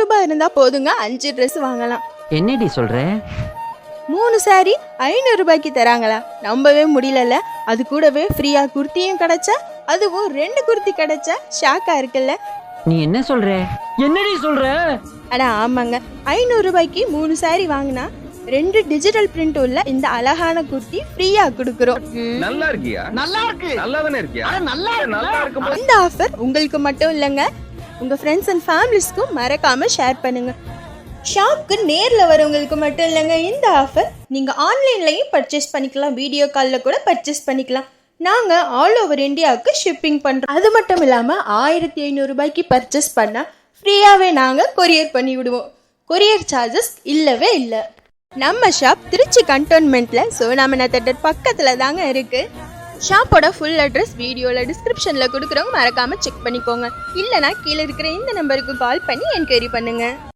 ரூபாய் இருந்தா போதுங்க 5 Dress வாங்கலாம். என்னடி சொல்ற? 3 saree 500 ரூபாய்க்கு தராங்களா? நம்பவே முடியலல்ல. அது கூடவே ஃப்ரீயா குர்த்தியும் கிடைச்சா, அதுவும் 2 குர்த்தி கிடைச்சா ஷாக்கா இருக்குல்ல. நீ என்ன சொல்ற? என்னடி சொல்ற? அட ஆமாங்க, 500 ரூபாய்க்கு 3 saree வாங்கினா 2 டிஜிட்டல் பிரிண்ட் உள்ள இந்த அழகான குர்த்தி ஃப்ரீயா கொடுக்குறோம். நல்லா இருக்கியா? நல்லா இருக்கு. நல்லா தானே இருக்கியா? நல்லா இருக்கு. இந்த ஆஃபர் உங்களுக்கு மட்டும் இல்லைங்க, உங்க ஃப்ரெண்ட்ஸ் அண்ட் ஃபேமிலிஸ்க்கும் மறக்காம ஷேர் பண்ணுங்க. ஷாப்க்கு நேர்ல வரவங்களுக்கு மட்டும் இல்லைங்க இந்த ஆஃபர், நீங்க ஆன்லைன்லயும் பர்ச்சேஸ் பண்ணிக்கலாம், வீடியோ காலில் கூட பர்ச்சேஸ் பண்ணிக்கலாம். நாங்க ஆல் ஓவர் இந்தியாவுக்கு ஷிப்பிங் பண்றோம். அது மட்டும் இல்லாம 1500 ரூபாய்க்கு பர்ச்சேஸ் பண்ணா ஃப்ரீயாவே நாங்க கொரியர் பண்ணி விடுவோம். கொரியர் சார்ஜஸ் இல்லவே இல்லை. நம்ம ஷாப் திருச்சி கண்டோன்மெண்ட்ல சோனாமனா தேட்டர் பக்கத்துல தாங்க இருக்கு. ஷாப்போட ஃபுல் அட்ரஸ் வீடியோல டிஸ்கிரிப்ஷன்ல கொடுக்குறவங்க மறக்காம செக் பண்ணிக்கோங்க. இல்லைனா கீழே இருக்கிற இந்த நம்பருக்கு கால் பண்ணி என்கொயரி பண்ணுங்க.